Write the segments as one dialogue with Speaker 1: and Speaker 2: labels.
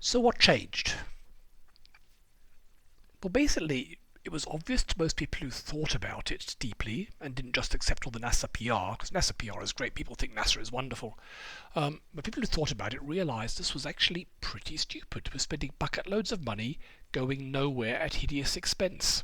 Speaker 1: So what changed? Well, basically, it was obvious to most people who thought about it deeply and didn't just accept all the NASA PR, because NASA PR is great, people think NASA is wonderful. But people who thought about it realised this was actually pretty stupid. We're spending bucket loads of money going nowhere at hideous expense.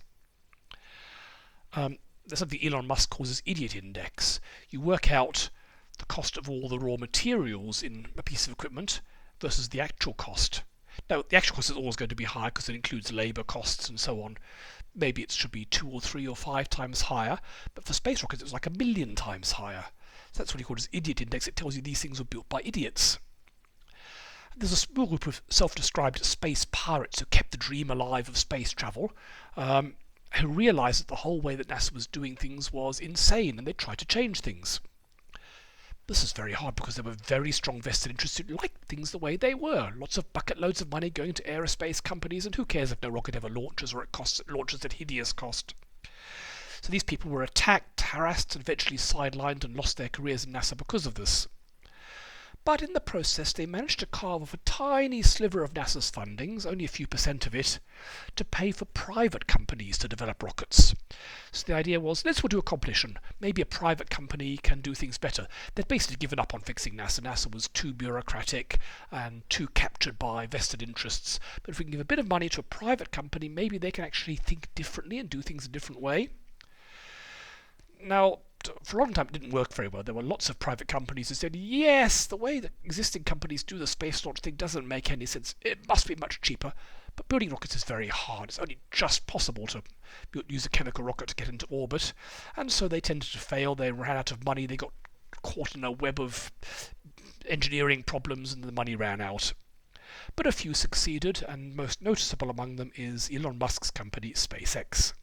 Speaker 1: There's something Elon Musk calls his idiot index. You work out the cost of all the raw materials in a piece of equipment versus the actual cost. Now, the actual cost is always going to be higher because it includes labour costs and so on. Maybe it should be 2 or 3 or 5 times higher, but for space rockets it was like 1,000,000 times higher. So that's what he called his idiot index. It tells you these things were built by idiots. There's a small group of self-described space pirates who kept the dream alive of space travel, who realised that the whole way that NASA was doing things was insane, and they tried to change things. This is very hard because there were very strong vested interests who liked things the way they were. Lots of bucket loads of money going to aerospace companies, and who cares if no rocket ever launches or it launches at hideous cost. So these people were attacked, harassed, and eventually sidelined and lost their careers in NASA because of this. But in the process, they managed to carve off a tiny sliver of NASA's fundings, only a few % of it, to pay for private companies to develop rockets. So the idea was, let's do a competition. Maybe a private company can do things better. They'd basically given up on fixing NASA. NASA was too bureaucratic and too captured by vested interests. But if we can give a bit of money to a private company, maybe they can actually think differently and do things a different way. Now, for a long time it didn't work very well. There were lots of private companies who said, yes, the way that existing companies do the space launch thing doesn't make any sense. It must be much cheaper. But building rockets is very hard. It's only just possible to use a chemical rocket to get into orbit. And so they tended to fail. They ran out of money. They got caught in a web of engineering problems and the money ran out. But a few succeeded, and most noticeable among them is Elon Musk's company, SpaceX.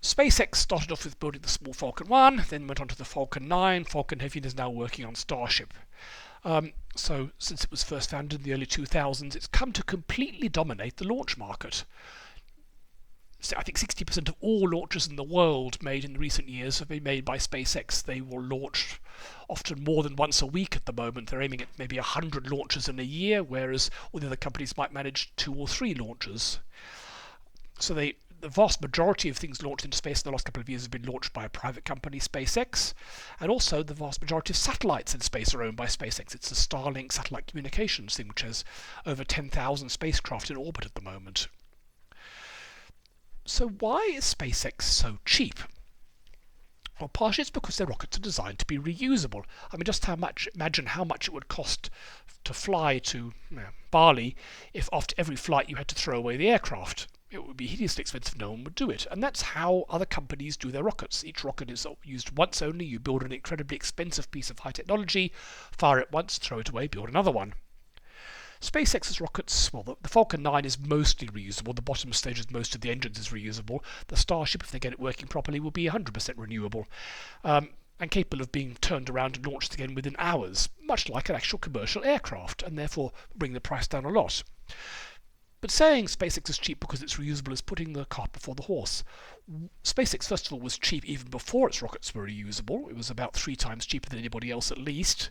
Speaker 1: SpaceX started off with building the small Falcon 1, then went on to the Falcon 9. Falcon Heavy is now working on Starship. So since it was first founded in the early 2000s, it's come to completely dominate the launch market. So I think 60% of all launches in the world made in recent years have been made by SpaceX. They will launch often more than once a week at the moment. They're aiming at maybe 100 launches in a year, whereas all the other companies might manage 2 or 3 launches. So the vast majority of things launched into space in the last couple of years have been launched by a private company, SpaceX, and also the vast majority of satellites in space are owned by SpaceX. It's the Starlink satellite communications thing, which has over 10,000 spacecraft in orbit at the moment. So why is SpaceX so cheap? Well, partially it's because their rockets are designed to be reusable. I mean, imagine how much it would cost to fly to Bali if after every flight you had to throw away the aircraft. It would be hideously expensive, no one would do it. And that's how other companies do their rockets. Each rocket is used once only. You build an incredibly expensive piece of high technology, fire it once, throw it away, build another one. SpaceX's rockets, well, the Falcon 9 is mostly reusable. The bottom stage of most of the engines is reusable. The Starship, if they get it working properly, will be 100% renewable. And capable of being turned around and launched again within hours, much like an actual commercial aircraft, and therefore bring the price down a lot. But saying SpaceX is cheap because it's reusable is putting the cart before the horse. SpaceX, first of all, was cheap even before its rockets were reusable. It was about 3 times cheaper than anybody else at least.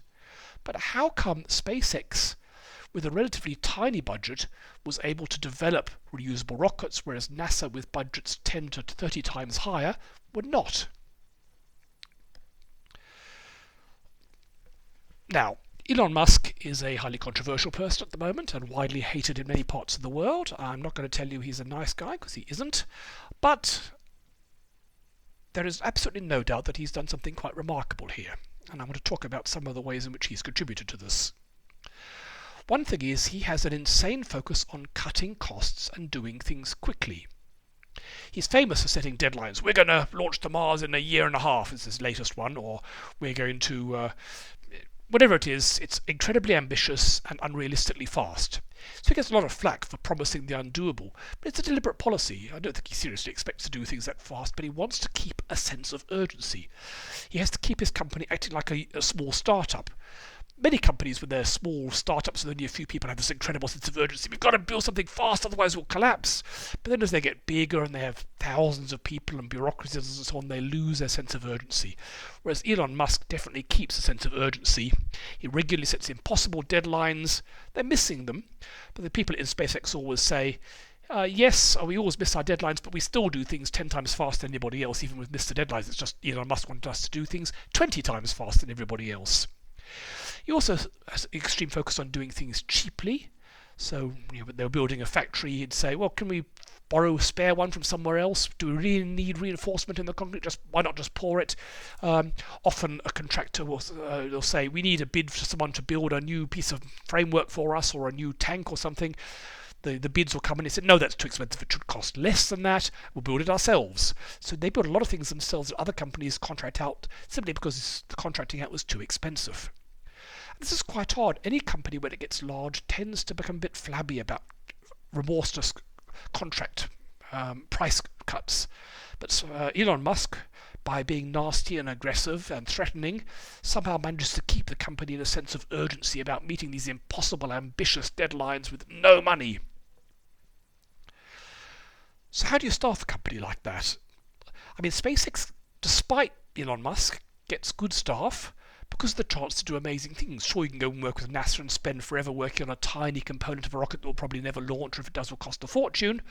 Speaker 1: But how come SpaceX, with a relatively tiny budget, was able to develop reusable rockets, whereas NASA, with budgets 10 to 30 times higher, were not? Now, Elon Musk is a highly controversial person at the moment and widely hated in many parts of the world. I'm not going to tell you he's a nice guy because he isn't, but there is absolutely no doubt that he's done something quite remarkable here, and I want to talk about some of the ways in which he's contributed to this. One thing is he has an insane focus on cutting costs and doing things quickly. He's famous for setting deadlines. We're going to launch to Mars in a year and a half, is his latest one, or we're going to whatever it is, it's incredibly ambitious and unrealistically fast. So he gets a lot of flack for promising the undoable, but it's a deliberate policy. I don't think he seriously expects to do things that fast, but he wants to keep a sense of urgency. He has to keep his company acting like a small startup. many companies, when they're small startups with only a few people, have this incredible sense of urgency. We've got to build something fast, otherwise we'll collapse. But then as they get bigger and they have thousands of people and bureaucracies and so on, they lose their sense of urgency. Whereas Elon Musk definitely keeps a sense of urgency. He regularly sets impossible deadlines. They're missing them. But the people in SpaceX always say, yes, we always miss our deadlines, but we still do things 10 times faster than anybody else, even with missed deadlines. It's just Elon Musk wanted us to do things 20 times faster than everybody else. He also has extreme focus on doing things cheaply. So when they were building a factory, he'd say, well, can we borrow a spare one from somewhere else? Do we really need reinforcement in the concrete? Why not just pour it? Often a contractor will say, we need a bid for someone to build a new piece of framework for us or a new tank or something. The bids will come and he said, no, that's too expensive. It should cost less than that. We'll build it ourselves. So they build a lot of things themselves that other companies contract out simply because the contracting out was too expensive. And this is quite odd. Any company, when it gets large, tends to become a bit flabby about remorseless contract price cuts. But Elon Musk, by being nasty and aggressive and threatening, somehow manages to keep the company in a sense of urgency about meeting these impossible, ambitious deadlines with no money. So how do you staff a company like that? I mean, SpaceX, despite Elon Musk, gets good staff because of the chance to do amazing things. Sure, you can go and work with NASA and spend forever working on a tiny component of a rocket that will probably never launch, or if it does will cost a fortune.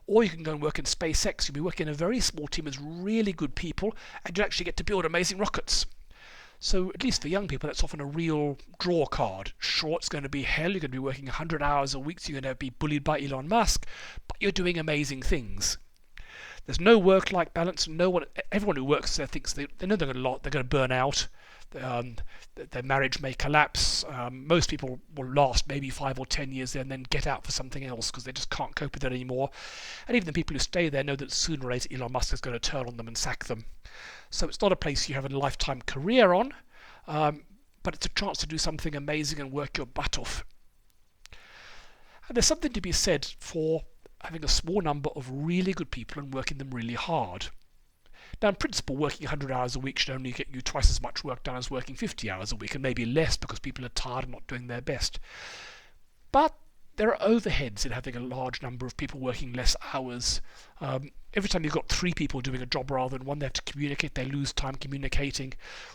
Speaker 1: Or you can go and work in SpaceX. You'll be working in a very small team with really good people, and you actually get to build amazing rockets. So at least for young people, that's often a real draw card. Sure, it's going to be hell. You're going to be working 100 hours a week, so you're going to be bullied by Elon Musk, but you're doing amazing things. There's no work-life balance. Everyone who works there thinks they know they're going to burn out. Their marriage may collapse. Most people will last maybe 5 or 10 years there and then get out for something else because they just can't cope with it anymore. And even the people who stay there know that sooner or later Elon Musk is going to turn on them and sack them. So it's not a place you have a lifetime career on, but it's a chance to do something amazing and work your butt off. And there's something to be said for having a small number of really good people and working them really hard. Now, in principle, working 100 hours a week should only get you twice as much work done as working 50 hours a week, and maybe less because people are tired and not doing their best. But there are overheads in having a large number of people working less hours. Every time you've got 3 people doing a job rather than one, they have to communicate, they lose time communicating.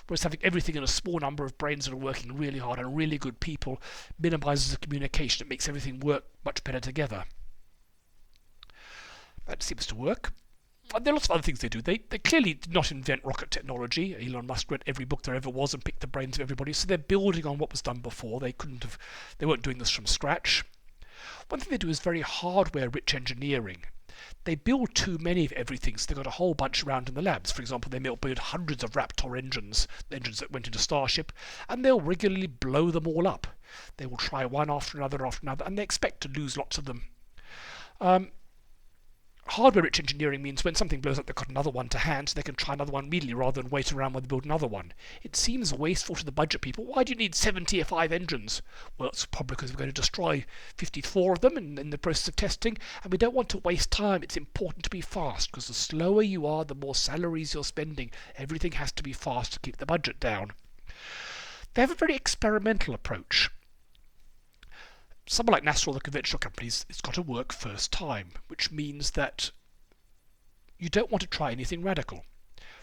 Speaker 1: Whereas having everything in a small number of brains that are working really hard and really good people minimizes the communication. It makes everything work much better together. That seems to work. And there are lots of other things they do. They clearly did not invent rocket technology. Elon Musk read every book there ever was and picked the brains of everybody. So they're building on what was done before. They weren't doing this from scratch. One thing they do is very hardware-rich engineering. They build too many of everything, so they've got a whole bunch around in the labs. For example, they build hundreds of Raptor engines, the engines that went into Starship, and they'll regularly blow them all up. They will try one after another, and they expect to lose lots of them. Hardware-rich engineering means when something blows up, they've got another one to hand, so they can try another one immediately rather than wait around while they build another one. It seems wasteful to the budget people. Why do you need 75 engines? Well, it's probably because we're going to destroy 54 of them in the process of testing, and we don't want to waste time. It's important to be fast, because the slower you are, the more salaries you're spending. Everything has to be fast to keep the budget down. They have a very experimental approach. Someone like NASA or the conventional companies, it's got to work first time, which means that you don't want to try anything radical.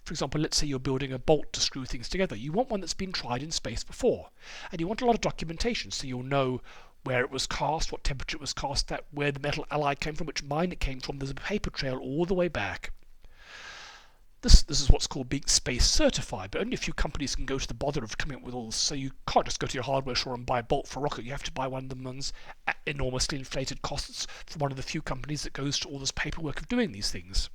Speaker 1: For example, let's say you're building a bolt to screw things together. You want one that's been tried in space before. And you want a lot of documentation, so you'll know where it was cast, what temperature it was cast at, where the metal alloy came from, which mine it came from. There's a paper trail all the way back. This is what's called being space certified, but only a few companies can go to the bother of coming up with all this. So you can't just go to your hardware store and buy a bolt for a rocket. You have to buy one of the ones at enormously inflated costs from one of the few companies that goes to all this paperwork of doing these things.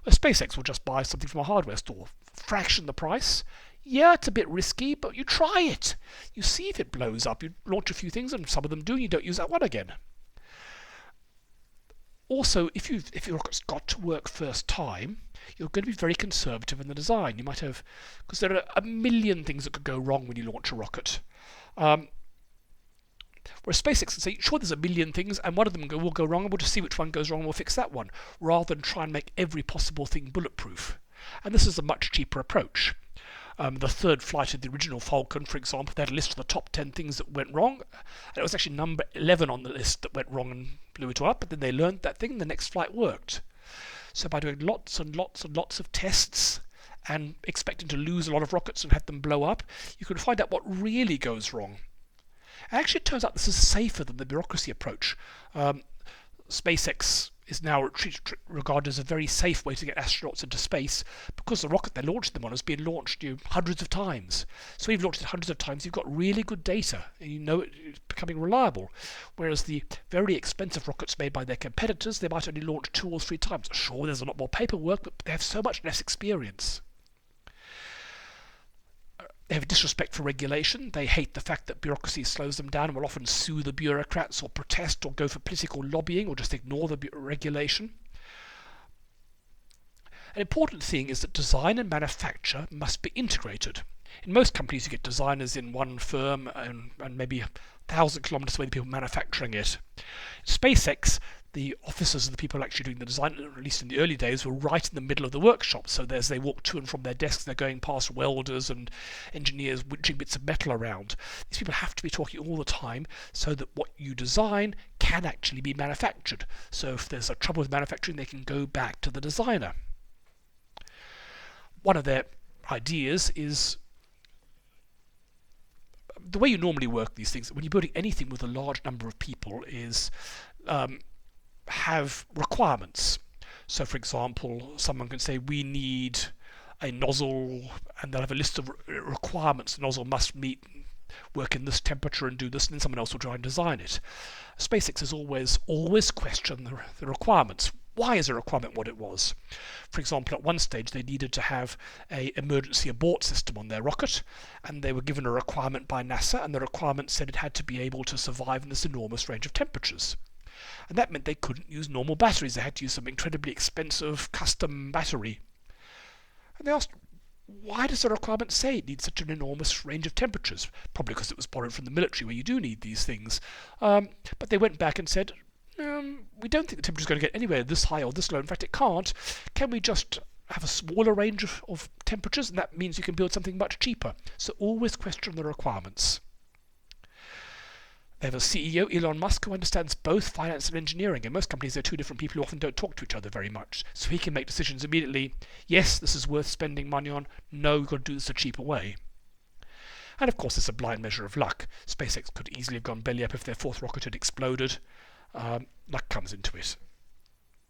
Speaker 1: Well, SpaceX will just buy something from a hardware store, fraction the price. Yeah, it's a bit risky, but you try it. You see if it blows up. You launch a few things, and some of them do, and you don't use that one again. Also, if your rocket's got to work first time, you're going to be very conservative in the design. You might have, because there are a million things that could go wrong when you launch a rocket. Whereas SpaceX can say, sure, there's a million things, and one of them will go wrong, and we'll just see which one goes wrong, and we'll fix that one, rather than try and make every possible thing bulletproof. And this is a much cheaper approach. The third flight of the original Falcon, for example, they had a list of the top 10 things that went wrong. And it was actually number 11 on the list that went wrong and blew it up. But then they learned that thing, and the next flight worked. So by doing lots and lots and lots of tests and expecting to lose a lot of rockets and have them blow up, you can find out what really goes wrong. Actually, it turns out this is safer than the bureaucracy approach. SpaceX is now regarded as a very safe way to get astronauts into space because the rocket they launched them on has been launched hundreds of times. So you've launched it hundreds of times, you've got really good data, and you know it's becoming reliable. Whereas the very expensive rockets made by their competitors, they might only launch 2 or 3 times. Sure, there's a lot more paperwork, but they have so much less experience. They have a disrespect for regulation. They hate the fact that bureaucracy slows them down and will often sue the bureaucrats or protest or go for political lobbying or just ignore the regulation. An important thing is that design and manufacture must be integrated. In most companies, you get designers in one firm and maybe 1,000 kilometers away, the people manufacturing it. SpaceX, the officers of the people actually doing the design, at least in the early days, were right in the middle of the workshop. So as they walk to and from their desks, they're going past welders and engineers winching bits of metal around. These people have to be talking all the time so that what you design can actually be manufactured. So if there's a trouble with manufacturing, they can go back to the designer. One of their ideas is the way you normally work these things, when you're building anything with a large number of people, is have requirements. So for example, someone can say we need a nozzle, and they'll have a list of requirements. The nozzle must work in this temperature and do this, and then someone else will try and design it. SpaceX has always questioned the requirements. Why is a requirement what it was? For example, at one stage they needed to have an emergency abort system on their rocket, and they were given a requirement by NASA, and the requirement said it had to be able to survive in this enormous range of temperatures. And that meant they couldn't use normal batteries. They had to use some incredibly expensive custom battery. And they asked, why does the requirement say it needs such an enormous range of temperatures? Probably because it was borrowed from the military, where you do need these things. But they went back and said, we don't think the temperature is going to get anywhere this high or this low. In fact, it can't. Can we just have a smaller range of temperatures? And that means you can build something much cheaper. So always question the requirements. They have a CEO, Elon Musk, who understands both finance and engineering. In most companies, they're two different people who often don't talk to each other very much. So he can make decisions immediately. Yes, this is worth spending money on. No, you've got to do this a cheaper way. And of course, it's a blind measure of luck. SpaceX could easily have gone belly up if their 4th rocket had exploded. Luck comes into it.